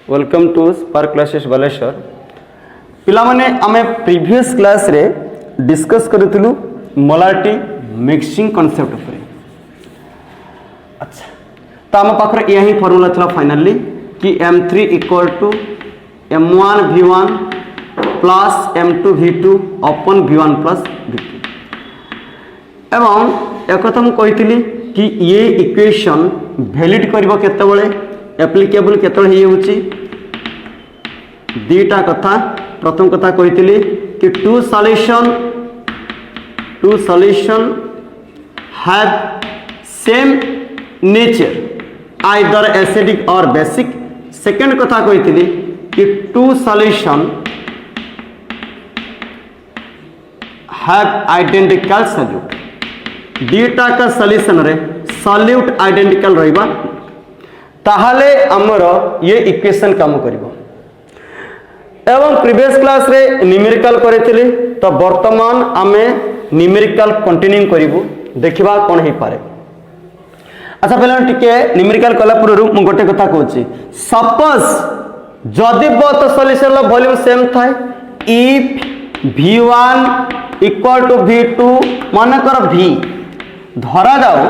Welcome to spark classes Baleswar पिलामाने आमे previous class रे डिस्कस करथिलु मोलारिटी मिक्सिंग कांसेप्ट ऊपर। अच्छा तो आम पाखरे यही फॉर्मूला था फाइनली कि m3 equal to m1 v1 plus m2 v2 अपन v1 प्लस v2 एवं एक कथा मुझे कि ये इक्वेशन वैलिड करबो केतेबेले एप्लीकेबल केतेबेले हे होची दीटा कथा। प्रथम कथा कही कि two solution have same nature either acidic और बेसिक। सेकंड कथा कही कि two solution have identical solute. दीटा का सॉल्यूशन रे सॉल्यूट आइडेंटिकल रहिबा ताहाले हमर ये इक्वेशन काम करिवो। एवं प्रीवियस क्लास रे न्यूमेरिकल करेथिले तो वर्तमान आमे न्यूमेरिकल कंटिन्यू करिवो देखिबा कोन हे पारे। अच्छा पहले टिके न्यूमेरिकल कला पूर्व मु गोटे कथा कहूची सपोज जदि बोथ सॉल्यूशन लो वॉल्यूम सेम थाए if v1 equal to v2 माने कर v धरा जाओ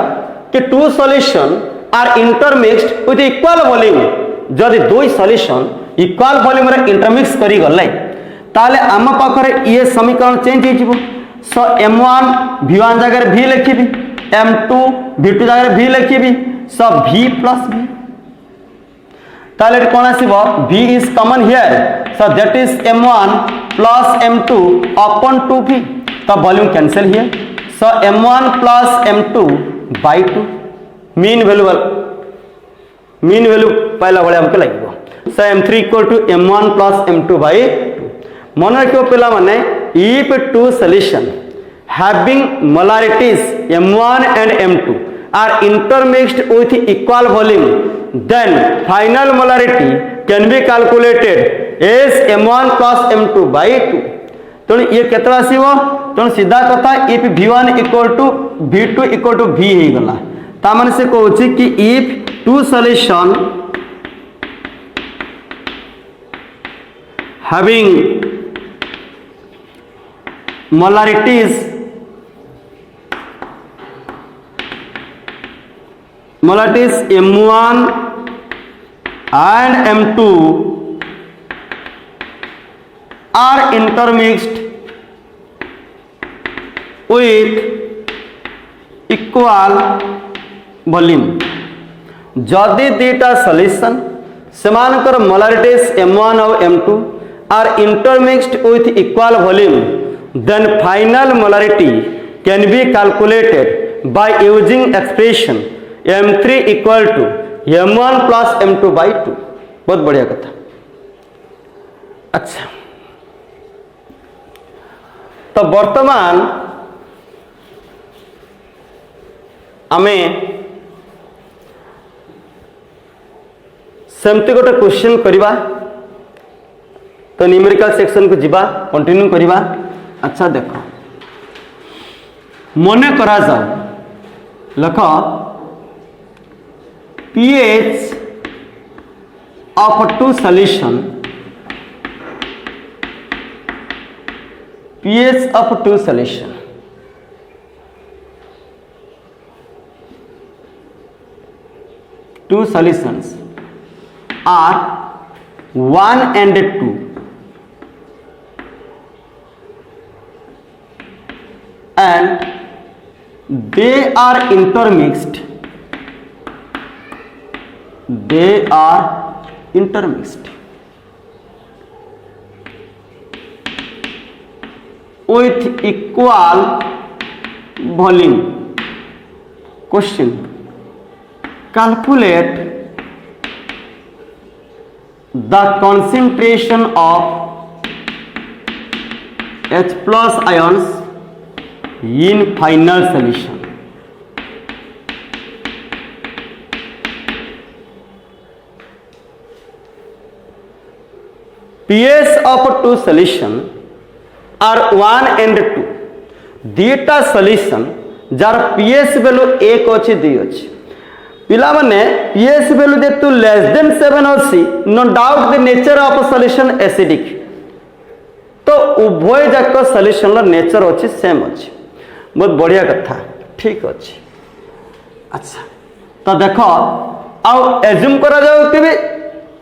कि two solution are intermixed with equal volume. जदि दुई सॉल्यूशन इक्वल वॉल्यूम रे इंटरमिक्स करी गले ताले आम पाखरे ये समीकरण चेंज हो। सो m1 v1 जगह v लिखिबी m2 v2 जगह v लिखिबी सो v प्लस v ताले कोन आसीबो v is common here so that is m1 plus m2 upon 2v तो volume cancel here so m1 plus m2 by 2 mean value पाइला भाई हमको लगे so m3 equal to m1 plus m2 by 2। मन रखियो पिला माने if two solution having molarities m1 and m2 are intermixed with equal volume then final molarity can be calculated as m1 plus m2 by 2। तो ये केतरा आसीबो तो सीधा कथा if v1 equal to v2 equal to v हे गला ता माने से कहूची कि if two solution having molarities m1 and m2 are intermixed with equal volume। जदि दीटा सॉल्यूशन सेमानकर मोलारिटीज m1 और m2 are intermixed with equal volume then final molarity can be calculated by using expression m3 equal to m1 plus m2 by 2। बहुत बढ़िया कथा। अच्छा तो वर्तमान आमे सेमती गोटे क्वेश्चन करिबा तो न्यूमेरिकल सेक्शन को जीवा कंटिन्यू करिबा। अच्छा देखो मने करा जाओ लख pH of two solution pH of two solution two solutions are 1 and 2 and they are intermixed with equal volume। question calculate the concentration of H plus ions in final solution। pH of two solution are 1 and 2 दीटा solution जार pH value 1 अच्छी 2 अच्छी पिला माने pH value जेतु less than 7 अच्छी no doubt the nature of solution acidic तो उभय जाक सॉल्यूशन नेचर अच्छी सेम अच्छी बहुत बढ़िया कथा ठीक अच्छी। अच्छा तो देख आउ एज्यूम करा जाऊ कि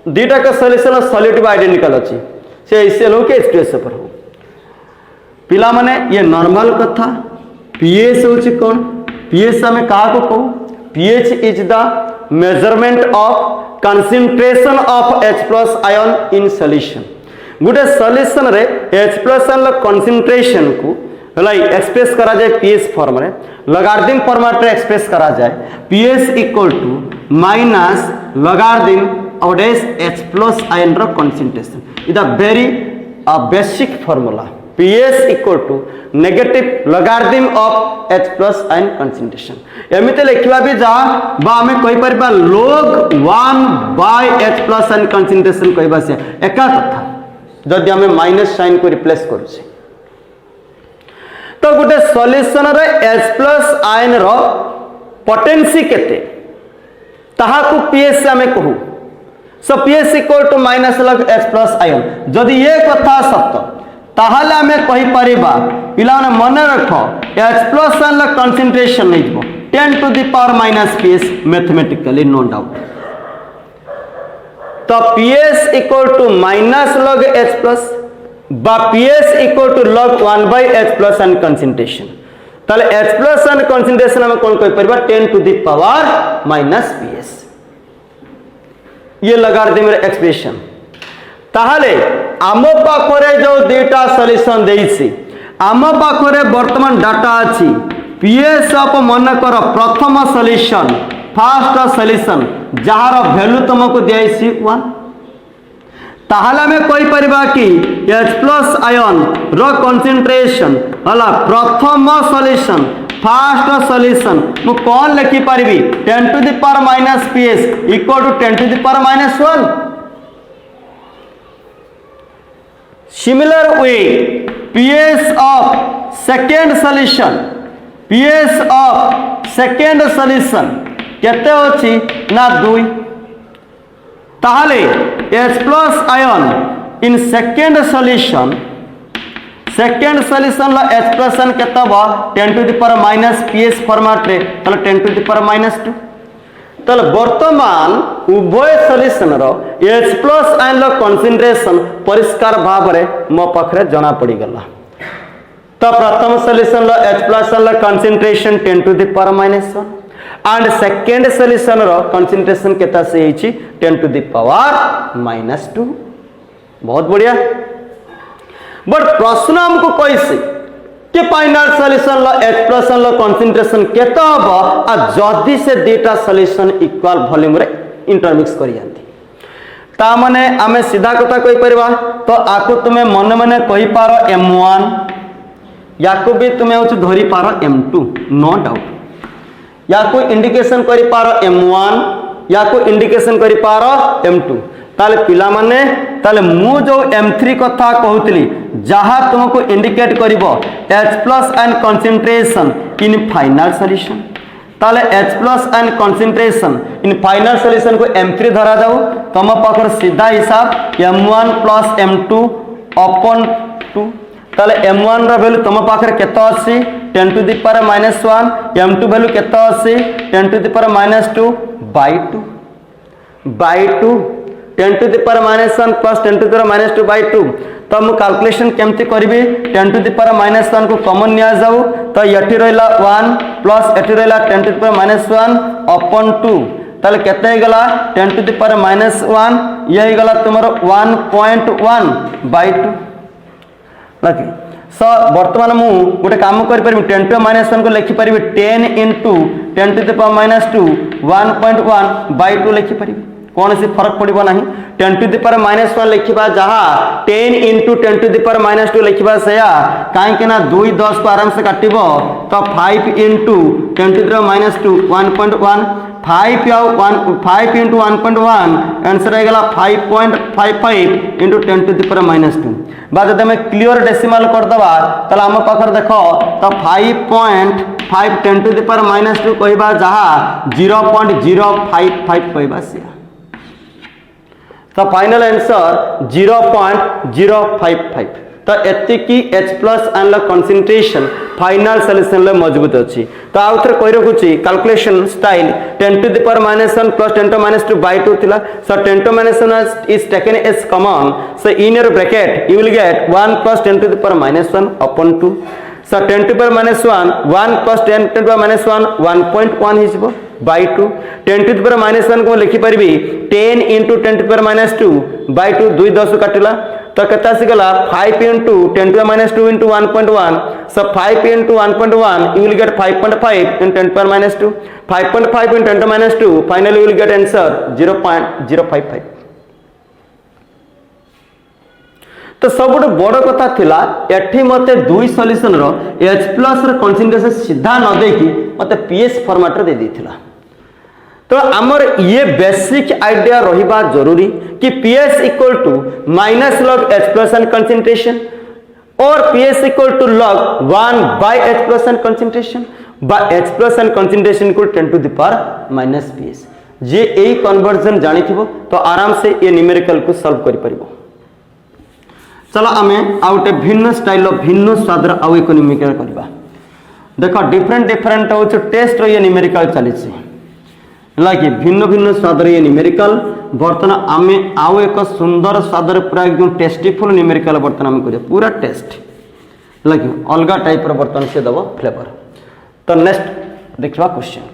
दुईटा का सॉल्यूशन सॉल्यूटिव आइडेंटिकल अच्छी से HCl हो कि H2SO4 हो पिला माने ये नॉर्मल कथा पीएच होची कौन पीएच हमें कहा को कहू pH is the measurement of concentration of H+ ion in solution गुटे सॉल्यूशन रे H+ ion concentration को एक्सप्रेस करा जाए pH फॉर्म रे लॉगरिथम फॉर्मेट रे एक्सप्रेस करा जाए pH equal to minus logarithm of H+ ion रो concentration is a very basic formula pH equal to negative logarithm of H+ ion concentration एमिते लिखला भी जा बा हमें कहि परबा log 1 by H+ ion concentration कहबा से एका कथा जदि हमें माइनस साइन को रिप्लेस करू छी तो गुटे सॉल्यूशन रे H+ ion रो पोटेंसी केते ताहा को pH से हमें कहू so pH equal to minus log H+ ion जदि ये कथा सत्य ताहले हमें कहि परिबा पिला ने मन रख H+ ion कंसंट्रेशन नहीं जबो 10 to the power minus pH mathematically no doubt तो pH equal to minus log H+ बा pH equal to log 1 by H+ ion concentration ताले H+ ion कंसंट्रेशन हम कोन कहि परिबा 10 to the power minus pH ये लॉगरिथम रे expression ताहले आम पाखरे जो दुईटा सॉल्यूशन देइछि आम पाखरे वर्तमान डाटा अछि pH ऑफ मन कर प्रथम सॉल्यूशन फर्स्ट सॉल्यूशन जहार वैल्यू तुमको दियाइछि 1 ताहले हमें कहि परिबा कि H+ ion रो कंसंट्रेशन हला प्रथम सॉल्यूशन फर्स्ट सॉल्यूशन मु कोन लिखि परिबी 10 to the power minus pH equal to 10 to the power minus 1 Similar way, pH of second solution केते होची ना 2 ताहले H+ ion in second solution La H+ ion केते बा 10 to the power minus pH format रे तले 10 to the power minus 2 तले वर्तमान उभय सॉल्यूशन रो H+ ion लो कंसंट्रेशन परिष्कार भाव रे मो पाखरे जणा पड़ी गला तो प्रथम सॉल्यूशन लो H+ ion लो concentration 10 to the power minus 1 and second solution रो कंसंट्रेशन केता से हिची 10 to the power minus 2 बहुत बढ़िया बट प्रश्न हमको कैसे कि फाइनल सॉल्यूशन लो H+ ion लो कंसंट्रेशन केता हो आ जदी से डेटा सॉल्यूशन इक्वल वॉल्यूम रे इंटरमिक्स करि जानती ता माने हमें सीधा कथा कहि परबा तो आको तुमे मन मन कहि पारो M1 याको भी तुमे होछ धरि पारो M2 नो डाउट याको इंडिकेशन करि पारो M1 याको इंडिकेशन करि पारो M2 ताले पिला माने ताले मु जो M3 कथा कहउतली जहा तुमको इंडिकेट करिवो H+ ion concentration in final solution ताले H+ ion concentration in final solution को M3 धरा जाऊ तम पाखर सीधा हिसाब M1 + M2 upon 2 ताले M1 रा वैल्यू तम पाखर केतो अछि 10 to the power minus 1 M2 value केतो अछि 10 to the power minus 2 by 2 10 to the power minus 1 plus 10 to the power minus 2 by 2 तो हम कैलकुलेशन केमती करिवे 10 to the power minus 1 को कॉमन निया जाऊ तो यठी रहला 1 प्लस एठी रहला 10 to the power minus 1 upon 2 ताले केते गला 10 to the power minus 1 यही गला तुमरो 1.1 by 2 लकी सो वर्तमान मु गोटे काम करि परबी 10 to the minus 1 को लिखि परबी 10 into 10 to the power minus 2 1.1 by 2 लिखि परबी कौन सी फर्क पड़िबो नहीं 10 to the power minus 1 लिखिबा जहा 10 into 10 to the power minus 2 लिखिबा सेया काहे के ना 2 10 को आराम से काटिबो तो 5 into 10 to the power minus 2 1.1 5 into 1.1 answer आइगला 5.55 into 10 to the power minus 2 बाद जब मैं क्लियर डेसिमल कर दबा तला हम पाखर देखो तो 5 10 to the power -2 कहबा जहाँ 0.055 कहबा से तो फाइनल आंसर 0.055 तो एतिकी H प्लस आनल कंसंट्रेशन फाइनल सॉल्यूशन ले मजबूत अछि तो आउ थरे कहि रखुची calculation style 10 to the power -1 plus 10 to the -2 by 2 थिला so 10 to the -1 is taken as common so in your bracket you will get 1 plus 10 to the power -1 upon 2 so 10 to the power -1 1 plus 10 to the power -1 1.1 हिजबो by 2 10 to the power -1 को लिखि परबी 10 into 10 to the power -2 by 2 2 10 काटिला तो केता सिगला 5 into 10 to the -2 into 1.1 so 5 into 1.1 you will get 5.5 into 10 to the power -2 5.5 into 10 to the -2 finally you will get answer 0.055 तो सब बड़ कथा थिला एठी मते दुई सॉल्यूशन रो H प्लस रो कंसंट्रेशन सीधा न देकी मते PS फॉर्मेट रे दे दिथिला तो आमर ये बेसिक आइडिया रहिबा जरूरी कि PS equal to minus log H plus and concentration और PS equal to log 1 by H plus and concentration by H plus and concentration equal 10 to the power minus PS जे एई conversion जानि थिबो तो आराम से ये न्यूमेरिकल को सॉल्व करि परिबो चलो आमे आउटे भिन्न स्टाइल भिन्न स्वादर आउ एक न्यूमेरिकल करबा देखो डिफरेंट हो टेस्ट रो ये न्यूमेरिकल चली लगे भिन्न भिन्न स्वादर ये न्यूमेरिकल बर्तमान आमे आउ एक सुंदर स्वादर पूरा एकदम टेस्टीफुल न्यूमेरिकल बर्तमान आम कर पूरा टेस्ट लगे अलग टाइप बर्तमान से दब फ्लेवर तो नेक्स्ट देखा क्वेश्चन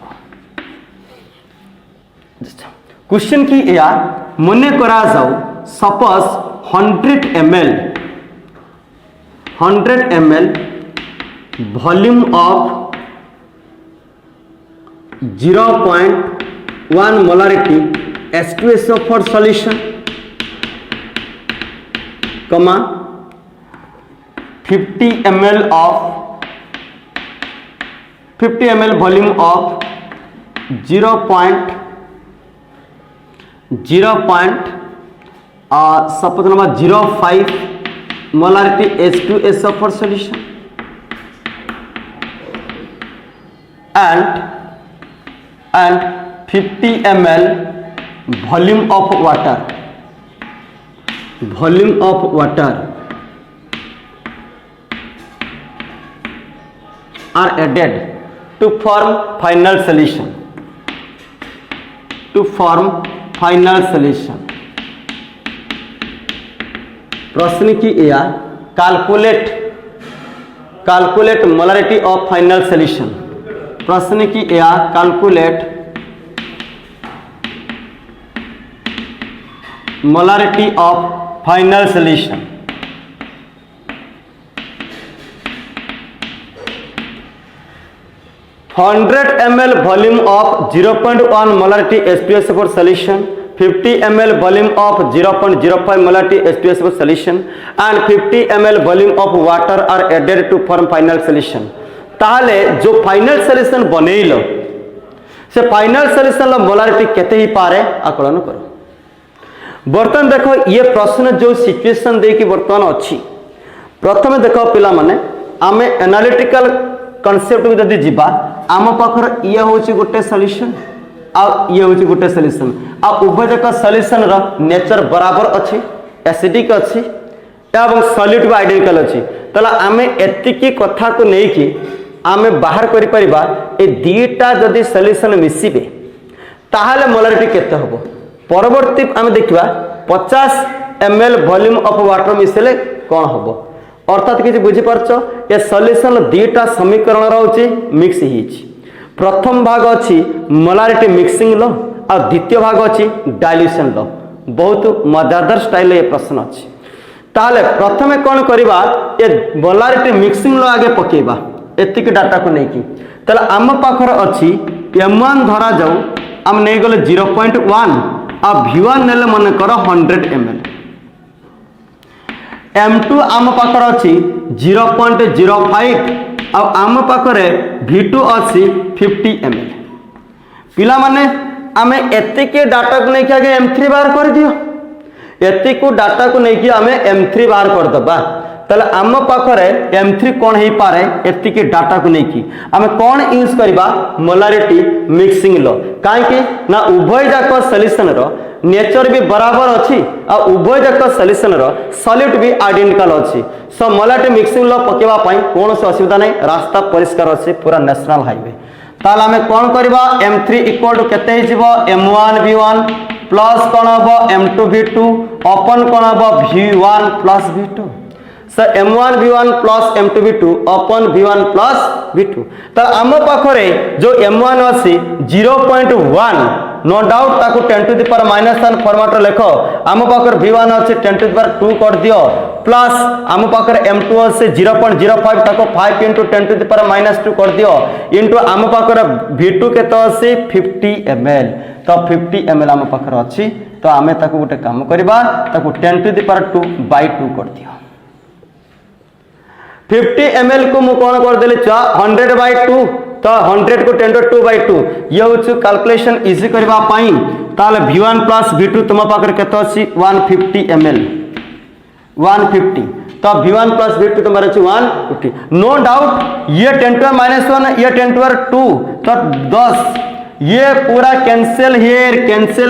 क्वेश्चन की या मने करा जाऊ suppose 100 ml volume of 0.1 molarity H2SO4 solution comma 50 ml volume of suppose number 0.5 molarity H2SO4 solution and 50 ml volume of water are added to form final solution प्रश्न की या calculate molarity of final solution प्रश्न की या calculate molarity of final solution ml volume of 0.1 molarity H2SO4 solution 50 ml volume of 0.05 molarity H2SO4 solution and 50 ml volume of water are added to form final solution ताहले जो final solution बनेइलो से final solution लो molarity केते ही पारे आकलन करो बर्तन देखो ये प्रश्न जो सिचुएशन दे कि बर्तन अच्छी प्रथम देखो पिला माने आमे एनालिटिकल कॉन्सेप्ट को जदी जिबा आम पाखर ये होची गोटे सॉल्यूशन आ ये होची गोटे सॉल्यूशन आ उभय जाक सॉल्यूशन रो नेचर बराबर अछि एसिडिक अछि एवं सॉल्यूट भी आइडेंटिकल अछि तला आमे एतिकी कथा को नै कि आमे बाहर करि परिबा ए दीटा जदी सॉल्यूशन मिसिबे ताहाले मोलारिटी केते होबो परवर्ती आमे देखिबा 50 ml वॉल्यूम ऑफ वाटर मिसले कोन होबो अर्थात किछि बुझि परछो ए सॉल्यूशन दीटा समीकरण रहउछि मिक्स हिछि प्रथम भाग अछि मोलारिटी मिक्सिंग लो आ द्वितीय भाग अछि डाइल्यूशन लो बहुत मजादार स्टाइल ए प्रश्न अछि ताले प्रथमे कोन करबा ए मोलारिटी मिक्सिंग लो आगे पकेबा एतिक डाटा को नेकी तला आम पाखर अछि m1 धरा जाऊ हम नै गले 0.1 आ v1 नेले मन कर 100 ml m2 आम पाखर अछि 0.05 आ आम पाखरे v2 अछि 50 ml पिला माने आमे एतिके डाटा को नेकी आगे m3 बार कर दियो एतिको डाटा को नेकी आमे m3 बार कर दबा ताले आम पाखरे M3 कौन हो पारे एतिकी डाटा को लेकिन आम कौन यूज करबा मोलारिटी मिक्सिंग लॉ कहीं ना उभय जाक सॉल्यूशन रो नेचर भी बराबर अच्छी आ उभय जाक सॉल्यूशन रो सॉल्यूट भी आइडेंटिकल अच्छी सो मोलारिटी मिक्सिंग लॉ पकेवा पई कौन से असुविधा नहीं रास्ता परिष्कार अच्छी पूरा नेशनल हाईवे ताल आम कौन करबा M3 इक्वल टू केते हिजिबो M1 V1 प्लस कौन हम M2 V2 अपन कौन हम V1 प्लस V2 सो M1 V1 plus M2 V2 अपन V1 प्लस V2 तो आम पाखरे जो M1 अच्छी 0.1 नो डाउट ताको 10 टू द पावर -1 फॉर्मेट लिख आम पाखर V1 अच्छे 10 टू द पावर 2 कर दियो प्लस आम पाखर M2 अच्छे 0.05 ताको 5 into 10 टू द पावर -2 कर दियो इंटू आम पाखर V2 के तो अच्छे 50 ml तो 50 ml आम पाखर अच्छी तो आम ताको गोटे काम करबा ताको 10 टू द पावर 2 by 2 कर दियो 50 ml को मु कौन कर देले छुआ 100 by 2 तो 100 को 10 to 2 by 2 ये होछु कैलकुलेशन इजी करबा पाई ताले V1 plus V2 तुम पाकर केतो अछि 150 ml 150 तो V1 plus V2 तुम्हारे अछि 150 नो डाउट ये 10 to -1 ये 10 to 2 तो 10 ये पूरा कैंसिल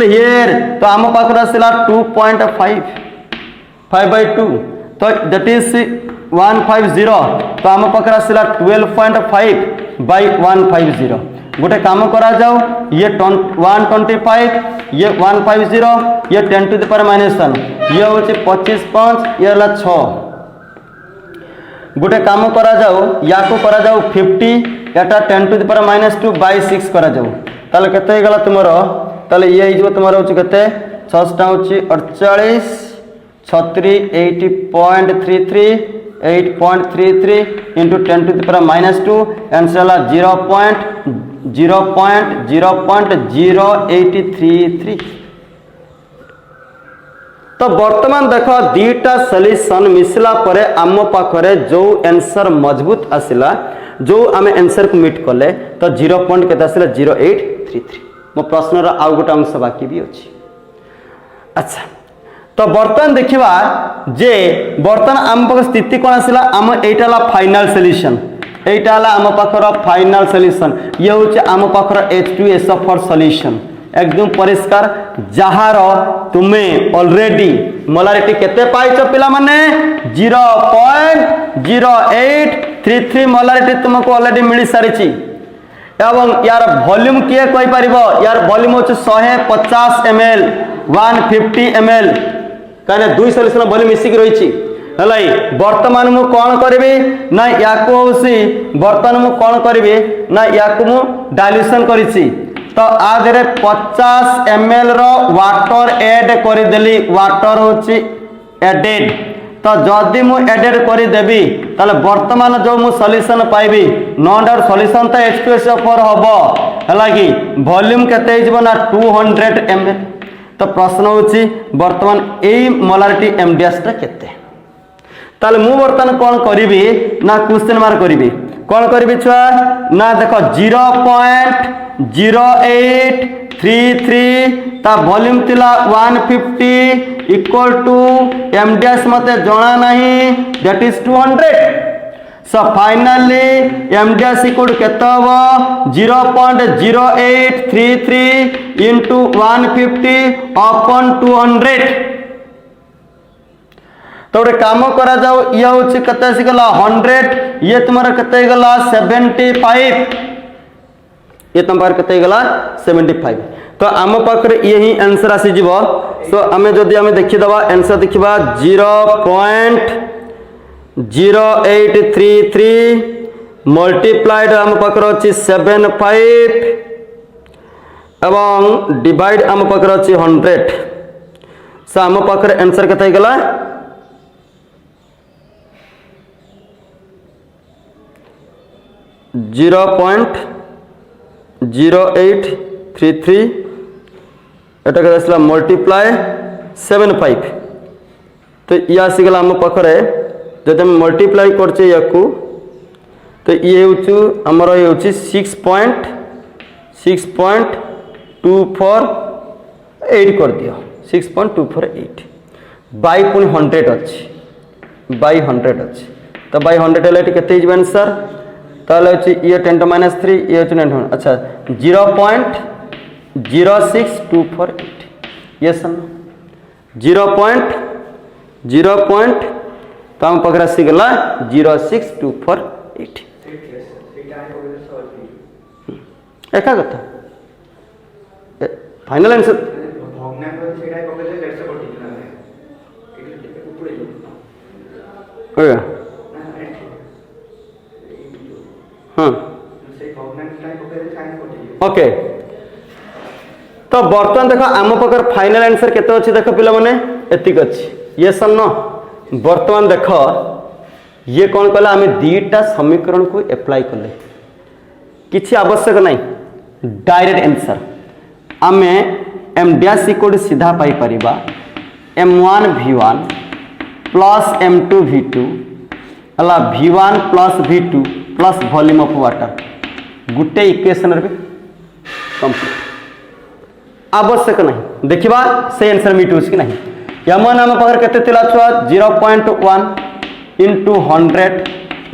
हियर तो आम पाकर आसिला 2.5 5 by 2 तो दैट इज 150 तो आम पाखर आसिला 12.5 by 150 गोटे काम करा जाओ ये 125 ये 150 ये 10 टू द पावर -1 ये होचे 25 ये हला 6 गोटे काम करा जाओ या को करा जाओ 50 एटा 10 टू द पावर -2 by 6 करा जाओ ताले केते हे गला तुमरो ताले ये हिजो तुमरो होचे केते 6 टा होची 48 36 80.33 8.33 into 10 to the power -2 answer 0.0.083 तो वर्तमान देख दीटा सॉल्यूशन मिसला परे आम पाखरे जो आंसर मजबूत आसिला जो आम आंसर को मीट कले तो 0. केते आसिला 0833 मो प्रश्न रा आउ गोटा अंश बाकी भी अछि अच्छा तो बर्तन देखिबा जे बर्तन आम पाख स्थिति कोन आसिला आम एटाला फाइनल सॉल्यूशन एटाला आम पाखर फाइनल सॉल्यूशन ये होचे आम पाखर H2SO4 सॉल्यूशन एकदम परिष्कार जहार तुमे ऑलरेडी मोलारिटी केते पाइछ पिला माने 0.0833 मोलारिटी तुमको ऑलरेडी मिली सारिछि एवं यार वॉल्यूम किए कोइ परिबो यार वॉल्यूम होचे 150 ml 150 ml कहने दुई सॉल्यूशन वॉल्यूम मिसिक रही है वर्तमान मु कौन करी ना या बर्तमान मु कौन करी ना या डाइल्यूशन करी तो आधे 50 ml रो वाटर ऐड करदेली वाटर होची एडेड तो जदि मु एडेड कर देबी ताले वर्तमान जो मु सॉल्यूशन पाइबी नो डाउट सॉल्यूशन तो H2SO4 हबो हला कि वॉल्यूम केते हिजबो ना 200 ml तो प्रश्न होची वर्तमान एई मोलारिटी MDS टा केते ताले मु वर्तमान कोन करिबी ना क्वेश्चन मार्क करिबी कोन करिबी छुआ ना देखो 0.0833 ता वॉल्यूम तिला 150 इक्वल टू MDS मते जणा नाही that is 200 so finally MDS equal केते हो 0.0833 into 150 upon 200 तो गोटे काम करा जाओ ये होची केते से गला 100 ये तुम्हारा केते गला 75 ये तुम्हारा केते गला 75 तो आम पाखरे यही आंसर आसी जीवो सो आमे जदी आमे देखि दबा आंसर देखिबा 0.0833 मल्टीप्लाइड आम पाखरे अछि 75 एवं डिवाइड आम पाखरे अछि 100 सो आम पाखरे आंसर केते गला 0.0833 एटा के आसला मल्टीप्लाई 75 तो ये आसीगला आम पाखरे जब हम मल्टीप्लाई करछे याकू तो ये होछु हमर ये होछि 6.248 कर दियो 6.248 बाई पुनी 100 अछि बाई 100 अच्छी तो बाई 100 हेल्ला केते आंसर ताले ये 10 to -3 ये 9 अच्छा 0.06248 ये सन 0.0 तो हम पकड़ा सीगला 06248 एका कथा फाइनल आंसर हाँ ओके तो बर्तमान देख आम पाखर फाइनल आंसर केते अच्छी देख पिला माने एतिक अच्छी ये सन न बर्तमान देख ये कौन कला आम दीटा समीकरण को एप्लाई कले किसी आवश्यक नहीं डायरेक्ट आंसर आम एम डैश इक्वल टू सीधा पाई परिबा m1 v1 plus m2 v2 हला v1 plus v2 plus volume of water Gute equation रे कंप्लीट आवश्यक नहीं देखिबा से आंसर मीट होछ कि नहीं m1 हम पाखर केते तिला छुआ 0.1 into 100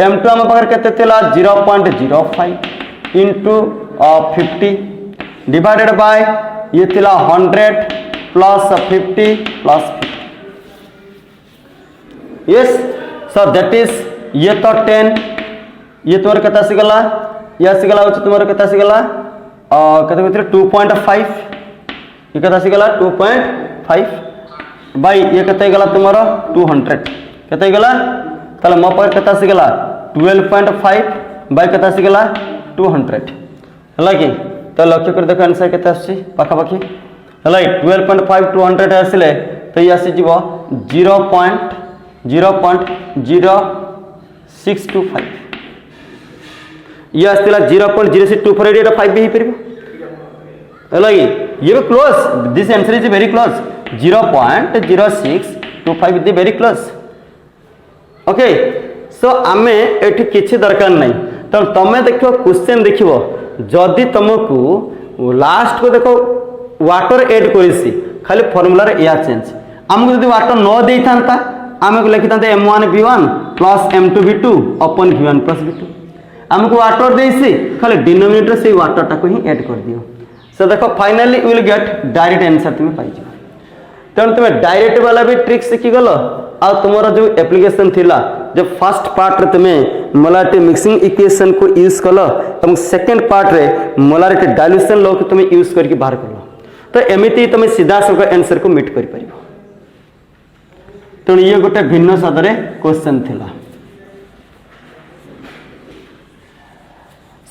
m2 हम पाखर केते तिला 0.05 into 50 डिवाइडेड बाय ये तिला 100 plus 50 plus 50 yes so that is ये तो 10 ये तुम्हारे कता सिगला या सिगला हो तुम्हारे कता सिगला कते भीतर 2.5 ये कता सिगला 2.5 बाय ये कते गला तुम्हारा 200 कते गला ताले मो पर कता सिगला 12.5 बाय कता सिगला 200 हला कि तो लक्ष्य कर देखो आंसर केते आसी पाखा पाखी हला 12.5 200 आसिले तो ये आसी जीवो 0.0625 ये आसला 0.0624 एटा 5 भी ही परबो हला कि ये close this answer is very close 0.0625 is very close okay so आमे एठी किछि दरकार नहीं तो तमे देखो क्वेश्चन देखिबो जदि तुमको लास्ट को देखो वाटर ऐड करिसी खाली फार्मूला रे या चेंज हमको जदि वाटर न देई थांता आमे को लिखि थांते m1 v1 plus m2 v2 अपन v1 प्लस v2 हमको वाटर देसी खाली डिनोमिनेटर से वाटर टा को ही ऐड कर दियो सो देखो finally you will get direct answer तुम पाई जाओ तेणु तुम डायरेक्ट वाला भी ट्रिक सीखी गल आ तुमरा जो एप्लीकेशन थिला जब फर्स्ट पार्ट रे तुम मोलारिटी मिक्सिंग इक्वेशन को यूज कल और सेकंड पार्ट रे मोलारिटी डाइल्यूशन लॉ को तुम यूज करके बाहर कल तो एमिति तुम सीधा सब आंसर को मीट कर परिबो तेणु ये गोटे भिन्न सदरे क्वेश्चन थिला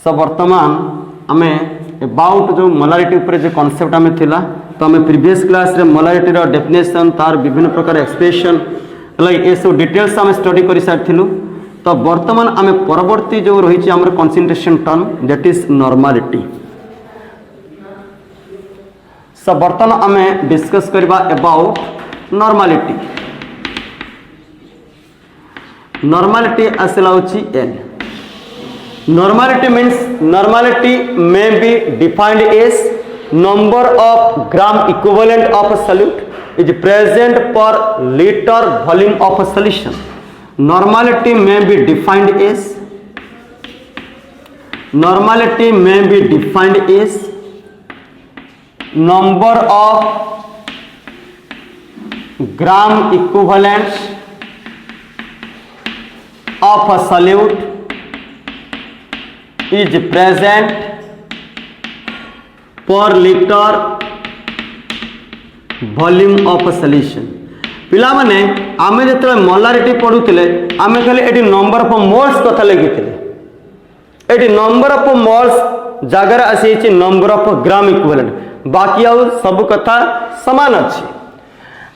सो वर्तमान आमे अबाउट जो मोलारिटी ऊपर जो कांसेप्ट आमे थिला तो आमे प्रीवियस क्लास रे मोलारिटी रो डेफिनेशन तार विभिन्न प्रकार एक्सप्रेशन लाइक ये सब डिटेल्स आमे स्टडी करि सारथिलु तो वर्तमान आमे परवर्ती जो रही छि हमर concentration term that is normality so वर्तमान आमे डिस्कस करबा अबाउट नॉर्मलिटी नॉर्मलिटी असला होछि n normality means normality may be defined as number of gram equivalent of a solute is present per liter volume of a solution. Normality may be defined as number of gram equivalents of a solute is present per liter volume of a solution. पिला माने आमे जतले molarity पढुतिले आमे खाली eighty number of moles कथा लिखितिले eighty number of moles जागर आसी छि number of gram equivalent बाकी आ सब कथा समान अछि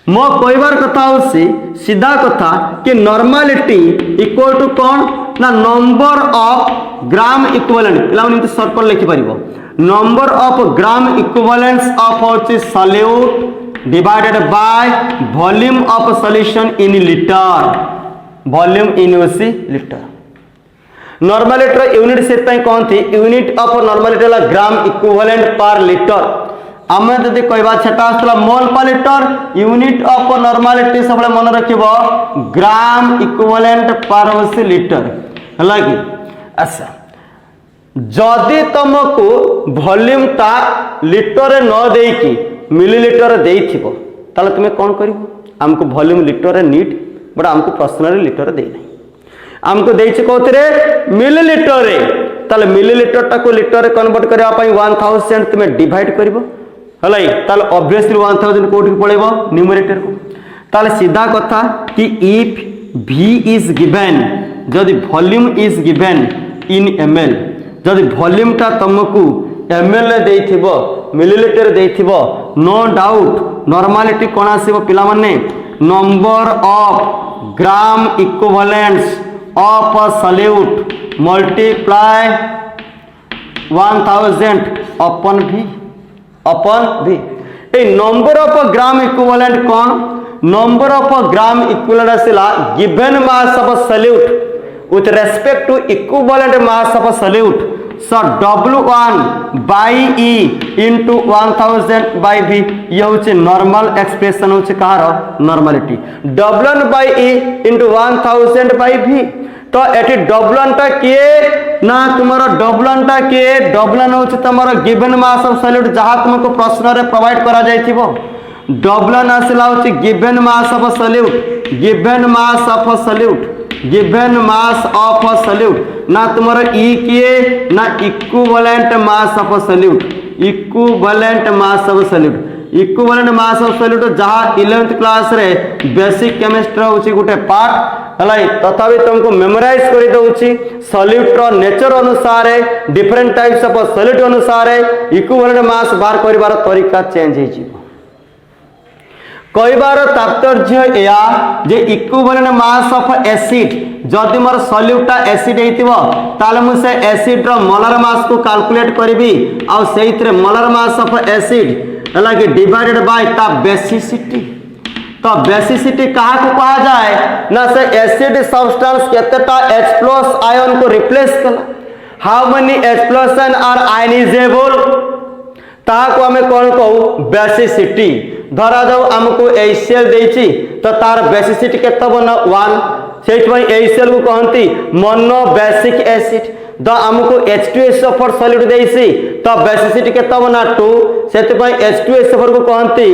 मो कहबार कथा होसी सीधा कथा कि नॉर्मलिटी इक्वल टू कोन ना नंबर ऑफ ग्राम इक्विवेलेंट पिला माने सर्कल लिखि परिबो number of gram equivalents of होची solute divided by volume of solution in litre volume in ओसी लीटर नॉर्मलिटी यूनिट से पई कोन थी यूनिट ऑफ नॉर्मलिटी ला ग्राम इक्विवेलेंट पर लीटर आम जदि कहवा सेटा आसला मोल per litre unit of normality सब मन रखिबो ग्राम इक्विवेलेंट पर लिटर है कि। अच्छा जदि तुमको वॉल्यूम टा लिटर न देकी मिलीलिटर देइथिबो ताले तुम कौन करिवो हमको वॉल्यूम लिटर नीड बट हमको पर्सनली लिटर दे नहीं हमको देइछि कोथरे मिलीलिटर रे ताले मिलीलिटर टा को लिटर कन्वर्ट करबा पई 1000 तुम डिवाइड करिवो हलै ताले ऑब्वियसली 1000 कोठी पळेबो न्यूमरेटर को ताले सीधा कथा कि इफ v इज गिवन जदि volume is given in ml जदि वॉल्यूम टा तुमको ml रे देइथिबो मिलीलिटर देइथिबो नो डाउट नॉर्मालिटी कोन आसीबो पिला माने number of gram equivalents of a solute multiply 1000 upon v a number of gram equivalent कौन नंबर ऑफ ग्राम इक्विवेलेंट आसीला given mass of solute with respect to equivalent mass of solute so W1 by E into 1000 by V ये होचे normal expression होचे कहार normality W1 by E into 1000 by V तो एटी W1 टा किए ना तुम्हारा W1 टा किए W1 होचे तुम्हारा गिवन मास ऑफ सॉल्यूट जहां तुमको प्रश्न रे प्रोवाइड करा जायथिबो W1 आसिला होचे given mass of solute given mass of solute given mass of solute ना तुम्हारा ई किए ना equivalent mass of solute equivalent mass of solute equivalent mass of solute जहां 11th क्लास रे बेसिक केमिस्ट्री होची गुटे पार्ट हलाई तथापि तुमको मेमोराइज करि दउची सॉल्यूट रो नेचर अनुसार डिफरेंट टाइप्स ऑफ सॉल्यूट अनुसार इक्विवेलेंट मास बार करिवार तरीका चेंज हे जी कहबार तात्पर्य या जे इक्विवेलेंट मास ऑफ एसिड जदि मोर सॉल्यूटा एसिड हेतिबो ताले मु से एसिड रो मोलर मास को कैलकुलेट करबी आ सेइथरे मोलर मास ऑफ एसिड हला कि डिवाइडेड बाय ता बेसिसिटी तो बेसिसिटी कहा को कहा जाए ना से एसिड सब्सटेंस केतेटा H+ आयन को रिप्लेस कला how many H+ are ionisable ता को हमें कौन कहू बेसिसिटी धरा जाऊ हमको HCl देछि तो तार बेसिसिटी केते बना 1 सेठ भाई HCl को कहंती मोनो बेसिक एसिड द हमको H2SO4 सॉल्यूट देछि तो बेसिसिटी केते बना 2 सेठ भाई H2SO4 को कहंती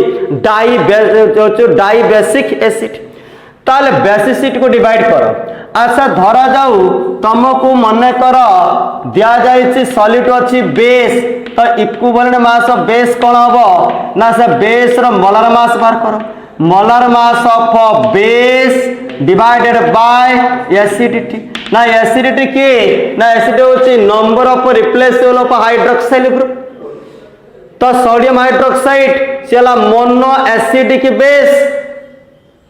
डाई बेसिक एसिड ताले बेसिसिटी को डिवाइड करो अच्छा धरा जाऊ तुमको मन कर दिया जाइछि सॉल्यूट अछि बेस तो इक्विवेलेंट मास ऑफ बेस कौन हबो ना से बेस रो मोलर मास बार करो molar mass of base divided by acidity ना एसिडिटी के ना एसिड होची number of replaceable of hydroxyl group तो सोडियम हाइड्रोक्साइड चला मोनो एसिडिक बेस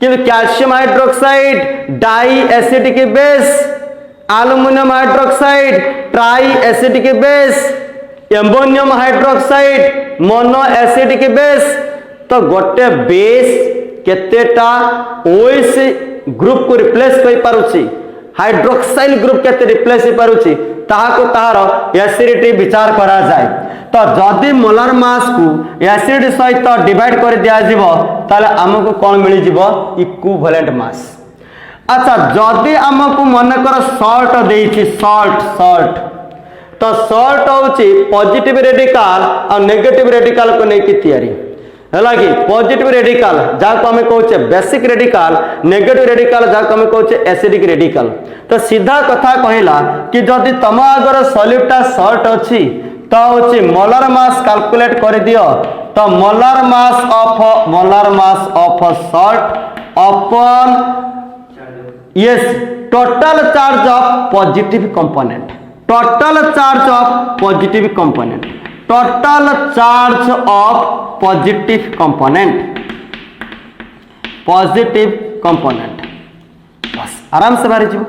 किंतु calcium hydroxide di acidic base aluminium hydroxide tri acidic base ammonium hydroxide mono acidic base तो गोटे base केतेटा ओएस ग्रुप को रिप्लेस करि पारुछि हाइड्रोक्साइल ग्रुप केते रिप्लेस करि पारुछि ताहा को ताहार एसिडिटी विचार करा जाय तो जदि मोलर मास को एसिड सहित डिवाइड कर दिया जिवो ताले हमको कोन मिलि जिवो इक्विवेलेंट मास अच्छा जदि हमको मन कर सॉल्ट देछि सॉल्ट तो सॉल्ट होची पॉजिटिव रेडिकल और नेगेटिव रेडिकल को नहीं की तैयारी है कि पॉजिटिव रेडिकल जाको हमें कहचे बेसिक रेडिकल नेगेटिव रेडिकल जाको हमें कहचे एसिडिक रेडिकल तो सीधा कथा कहला कि जदि तुम अगर सॉल्यूटा सॉल्ट अछि तो होची मोलर मास कैलकुलेट कर दियो तो molar mass of salt upon yes total charge of positive component total charge of positive component total charge of positive component बस आराम से बाहर जीव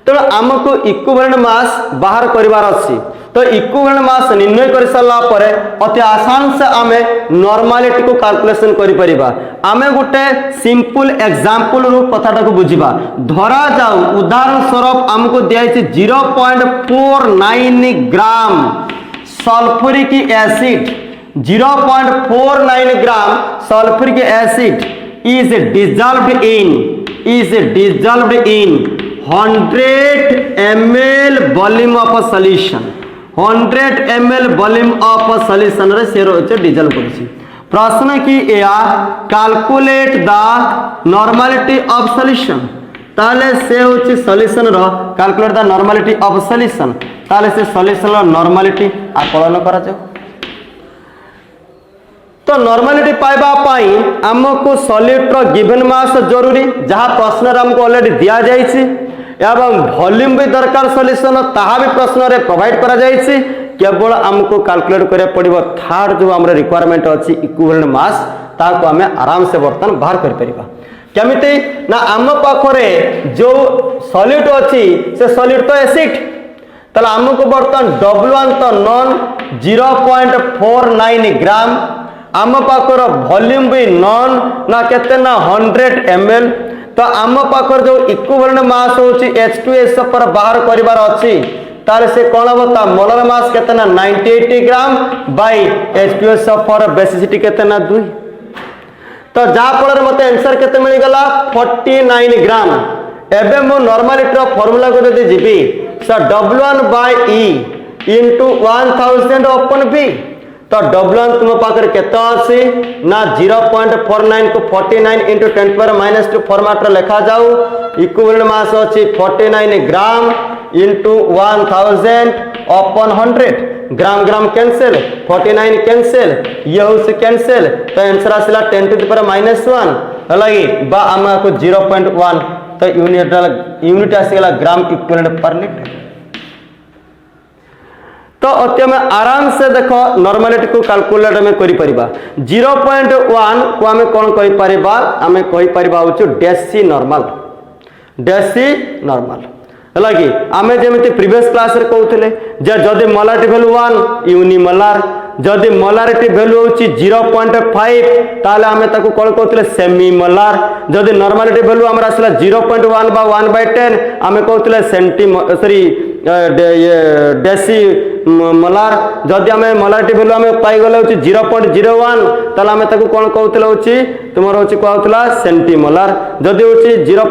तो हमको इक्विवेलेंट मास बाहर करिवार अछि तो इक्विवेलेंट मास निर्णय कर सारा पर अति आसान से आमे नॉर्मालिटी को कैलकुलेशन करि परिबा आमे गुटे सिंपल एग्जांपल रो कथाटा को बुझिबा धरा जाऊ उदाहरण स्वरूप हमको दिया 0.49 gram sulphuric acid 0.49 gram sulphuric acid is dissolved in 100 ml volume of a solution 100 ml volume of a solution रे से रोचे डिजल्व करछि प्रश्न की या calculate the normality of solution ताले से होछि सॉल्यूशन रो calculate the normality of solution ताले से सॉल्यूशन रो नॉर्मलिटी आकलन करा जाऊ तो नॉर्मलिटी पाइबा पाई हमको सॉल्यूट रो गिवन मास जरूरी जहां प्रश्न रे हमको ऑलरेडी दिया जाइछि एवं वॉल्यूम भी दरकार सॉल्यूशन ताहा भी प्रश्न रे प्रोवाइड करा जाइछि केवल हमको कैलकुलेट करे पड़िबो थर्ड जो हमर रिक्वायरमेंट अछि इक्विवेलेंट मास ताको हमें आराम से बर्तन बाहर कर परिबा केमिति ना हम पाखरे जो सॉल्यूट अछि से सॉल्यूट तो एसिड तला हमको बर्तन W1 तो नॉन 0.49 ग्राम आम पाखर वॉल्यूम भी नॉन ना केते ना 100 ml तो आम पाखर जो इक्विवेलेंट मास होची H2SO पर बाहर करिवार अछि ताले से कोन होता मोलर मास केते ना 98 ग्राम बाय H2SO पर बेसिसिटी केते ना 2 तो जा फल मते आंसर केते मिल गला 49 ग्राम एबे मो नॉर्मलिटी रो फार्मूला को जदी जीबी सो W1 bye E into 1000 upon V तो W1 तुम पाकर केते अछि ना 0.49 को 49 into 10⁻² फॉर्मेट रे लिखा जाऊ इक्विवेलेंट मास अछि 49 ग्राम into 1000 upon 100 ग्राम ग्राम कैंसिल 49 कैंसिल ये से कैंसिल तो आंसर आसला 10⁻⁻1 हलागी बा हमको 0.1 तो यूनिट आसीगला ग्राम इक्विवेलेंट पर लीटर तो अत्य में आराम से देखो नॉर्मलिटी को कैलकुलेट में करि परिबा 0.1 को हमें कोन कहि परिबा हमें कहि परिबा होछु डेसी नॉर्मल लगी आमे जेमिति प्रीवियस क्लास रे कहउतले जे जदी मोलारिटी वैल्यू 1 यूनिमोलार जदी मोलारिटी वैल्यू होची 0.5 ताले हमें ताको कोन कहउतले सेमी मोलार जदी नॉर्मलिटी वैल्यू हमरा असला 0.1 बा 1/10 हमें कहउतले डेसी मोलार जदी हमें मोलारिटी वैल्यू हमें पाई गले होची 0.01 ताले हमें ताको कोन कहउतले होची तुमरो होची कहउतला सेंटीमोलार जदी होची 0.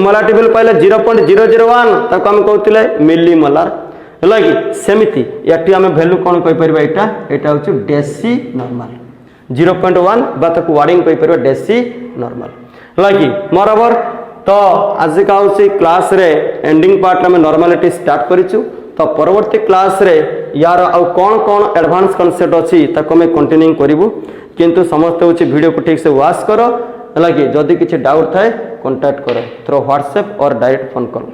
मोलारिटी वैल्यू पाइले 0.001 ताको हम कहउतले मिलीमोलार लगी सेमिति एटी हमें वैल्यू कोन कहि परबा एटा होची डेसी नॉर्मल 0.1 बा ताको वार्डिंग कहि परबा डेसी नॉर्मल लगी मोरओवर तो आज का होची क्लास रे एंडिंग पार्ट में नॉर्मलिटी स्टार्ट करिछु तो परवर्ती क्लास रे यार आ कोन एडवांस कांसेप्ट अछि ताको में कंटिन्यू करिवु किंतु समस्त होची वीडियो को ठीक से वॉच करो लगी जदी किछि डाउट थाए कांटेक्ट करो थ्रू व्हाट्सएप और डायरेक्ट फोन करो।